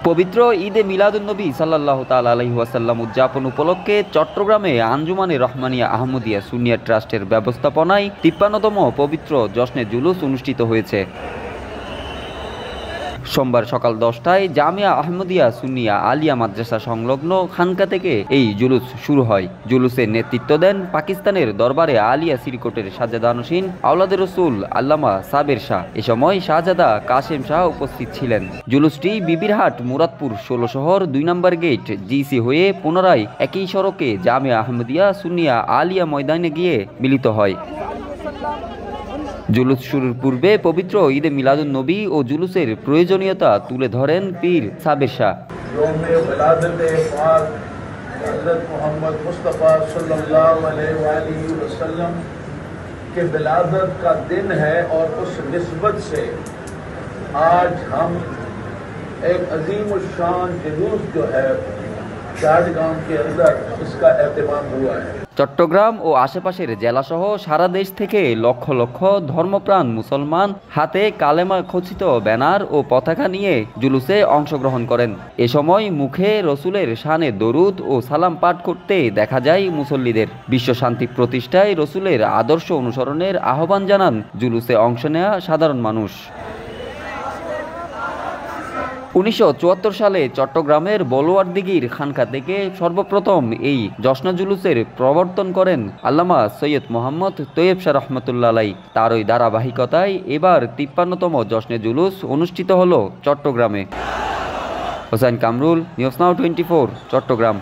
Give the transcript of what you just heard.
পবিত্র ঈদে মিলাদুন্নবী সাল্লাল্লাহু তাআলা আলাইহি ওয়াসাল্লাম উদযাপন উপলক্ষে চট্টগ্রামে আঞ্জুমানে রহমানিয়া আহমদিয়া সুন্নিয়া ট্রাস্টের ব্যবস্থাপনায় ৫৩তম পবিত্র জশ্নে জুলুস অনুষ্ঠিত হয়েছে। সোমবার সকাল ১০টায় জামিয়া আহমদিয়া সুন্নিয়া আলিয়া মাদ্রাসা সংলগ্ন খানকা থেকে এই জুলুস শুরু হয়। জুলুসের নেতৃত্ব দেন পাকিস্তানের দরবারে আলিয়া সিরিকোটের সাজ্জাদানশীন আওলাদে রসুল আল্লামা সাবের শাহ। এ সময় শাহজাদা কাশেম শাহ উপস্থিত ছিলেন। জুলুসটি বিবিরহাট মুরাদপুর ১৬ শহর ২ নম্বর গেট জিসি হয়ে পুনরায় একই সড়কে জামিয়া আহমদিয়া সুন্নিয়া আলিয়া ময়দানে গিয়ে মিলিত হয়। জুলুস শুরুর পূর্বে পবিত্র ঈদে মিলাদুন্নবী ও জুলুসের প্রয়োজনীয়তা তুলে ধরেন পীর সাবের শাহ। চট্টগ্রাম ও আশেপাশের জেলাসহ সারা দেশ থেকে লক্ষ লক্ষ ধর্মপ্রাণ মুসলমান হাতে কালেমা খচিত ব্যানার ও পতাকা নিয়ে জুলুসে অংশগ্রহণ করেন। এ সময় মুখে রসুলের শানে দরুদ ও সালাম পাঠ করতে দেখা যায় মুসল্লিদের। বিশ্ব শান্তি প্রতিষ্ঠায় রসুলের আদর্শ অনুসরণের আহ্বান জানান জুলুসে অংশ নেয়া সাধারণ মানুষ। ১৯৭৪ সালে চট্টগ্রামের বলোয়ারদিঘির খানকা থেকে সর্বপ্রথম এই জশ্ন জুলুসের প্রবর্তন করেন আল্লামা সৈয়দ মোহাম্মদ তৈয়ব শাহ রহমতুল্লাহ আলাই। তারই ধারাবাহিকতায় এবার ৫৩তম জশ্নে জুলুস অনুষ্ঠিত হল চট্টগ্রামে। Hossain Kamrul, news now 24, Chittagong.